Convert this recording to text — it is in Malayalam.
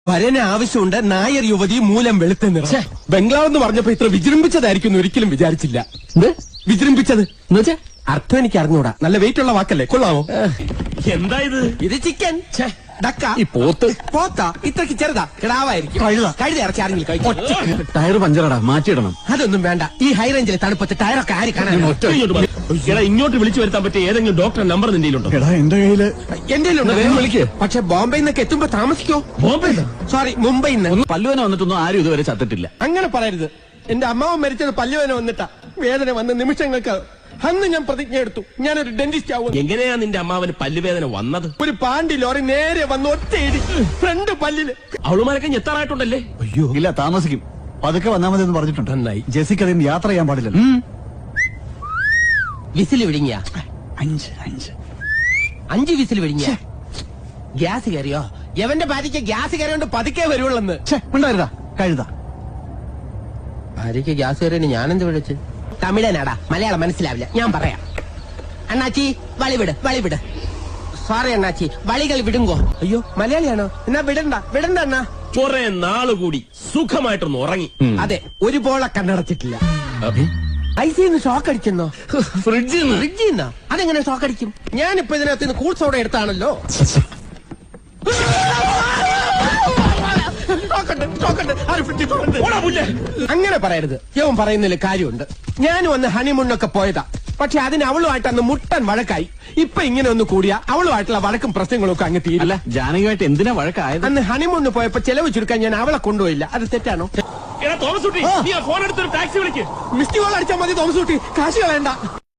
വരന് ആവശ്യമുണ്ട് നായർ യുവതി മൂലം വെളുത്ത നിറം. ബംഗ്ലാവ് എന്ന് പറഞ്ഞപ്പോ ഇത്ര വിജൃംഭിച്ചതായിരിക്കും ഒരിക്കലും വിചാരിച്ചില്ല. വിജൃംഭിച്ചത് എന്നുവെച്ചാ അർത്ഥം എനിക്ക് അറിഞ്ഞൂടാ. നല്ല വെയിറ്റ് ഉള്ള വാക്കല്ലേ, കൊള്ളാമോ? എന്താ ഇത് ചിക്കൻ, ഡക്ക, ഈ പോത്ത് പോത്താ ഇത്രക്ക് ചെറുതാ, കിടാവായിരിക്കും. കഴുത ഇറച്ചി ആരെങ്കിലും കഴിക്കും. ടയർ പഞ്ചറടാ, മാറ്റിയിടണം. അതൊന്നും വേണ്ട. ഈ ഹൈ റേഞ്ചിലെ തണുപ്പത്ത് ടയറൊക്കെ ആര് കാണാൻ? ഇങ്ങോട്ട് വിളിച്ചു വരുത്താൻ പറ്റിയ ഏതെങ്കിലും ഡോക്ടറെ നമ്പർ നിന്റെ കയ്യിലുണ്ടോ? എന്റെ കയ്യില് എന്റെ വിളിക്ക്. പക്ഷെ ബോംബെയിൽ നിന്നൊക്കെ എത്തുമ്പോ താമസിക്കോ? ബോംബെ സോറി, മുംബൈയിൽ നിന്ന്. പല്ലുവനെ വന്നിട്ടൊന്നും ആരും ഇതുവരെ ചത്തിട്ടില്ല. അങ്ങനെ പറയരുത്. എന്റെ അമ്മാവൻ മരിച്ചത് പല്ലുവേന വന്നിട്ടാ. വേദന വന്ന നിമിഷങ്ങൾക്ക് അന്ന് ഞാൻ പ്രതിജ്ഞ എടുത്തു, ഞാനൊരു ഡെന്റിസ്റ്റ് ആവും. എങ്ങനെയാ നിന്റെ അമ്മാവന് പല്ലുവേദന വന്നത്? ഒരു പാണ്ടി ലോറി നേരെ വന്ന് ഒറ്റയിടി ഫ്രണ്ട് പല്ലില്. അവളുമാരൊക്കെ ഞെത്താറായിട്ടുണ്ടല്ലേ? അയ്യോ ഇല്ല, താമസിക്കും. പതുക്കെ വന്നാൽ മതി എന്ന് പറഞ്ഞിട്ടുണ്ട്. നന്നായി. ജെസിക്ക് അതിന് യാത്ര ചെയ്യാൻ പാടില്ലല്ലോ. വിസിൽ വിഴുങ്ങിയ 5 വിസിൽ വിഴുങ്ങിയ ഗ്യാസ് കയറിയോ? എവന്റെ ഭാര്യയ്ക്ക് ഗ്യാസ് കയറിയോണ്ട് പതുക്കെ വരുവുള്ളെന്ന്. ഉണ്ടായിരുന്നാ കഴുത. ഭാര്യയ്ക്ക് ഗ്യാസ് കയറിയ ഞാനെന്ത് വിളിച്ച്? തമിഴനാടാ, മലയാളം മനസ്സിലാവില്ല, ഞാൻ പറയാം. അണ്ണാച്ചി വളിവിട്. സോറി അണ്ണാച്ചി, വളികൾ വിടുങ്കോ. അയ്യോ മലയാളിയാണോ? എന്നാ വിടണ്ട അണ്ണാ. കുറെ നാളുകൂടി സുഖമായിട്ടൊന്ന് ഉറങ്ങി. അതെ, ഒരു പോളെ കണ്ണടച്ചിട്ടില്ല. ഐസിന്ന് ഷോക്ക് അടിച്ചെന്നോ? ഫ്രിഡ്ജിന്ന്? അതെങ്ങനെ ഷോക്ക് അടിക്കും? ഞാനിപ്പോ ഇതിനകത്ത് നിന്ന് കൂൾ സോഡ എടുത്താണല്ലോ. അങ്ങനെ പറയരുത്. യവൻ പറയുന്നതിൽ കാര്യമുണ്ട്. ഞാനും അന്ന് ഹണിമൂണിനൊക്കെ പോയതാ. പക്ഷെ അതിന് അവളുമായിട്ട് അന്ന് മുട്ടൻ വഴക്കായി. ഇപ്പൊ ഇങ്ങനെ ഒന്ന് കൂടിയാ അവളുമായിട്ടുള്ള വഴക്കും പ്രശ്നങ്ങളും ഒക്കെ അങ്ങ് തീരില്ല. ജാനകിയായിട്ട് എന്തിനാ വഴക്കായത്? അന്ന് ഹണിമൂണിന് പോയപ്പോ ചെലവ് ചുരുക്കാൻ ഞാൻ അവളെ കൊണ്ടുപോയില്ല. അത് തെറ്റാണോ? ഫോൺ എടുത്തൊരു ടാക്സി വിളിക്ക്. മിസ്ഡ് കോൾ അടിച്ചാൽ മതി തോമസ് കുട്ടി, കാശ് കളയണ്ട.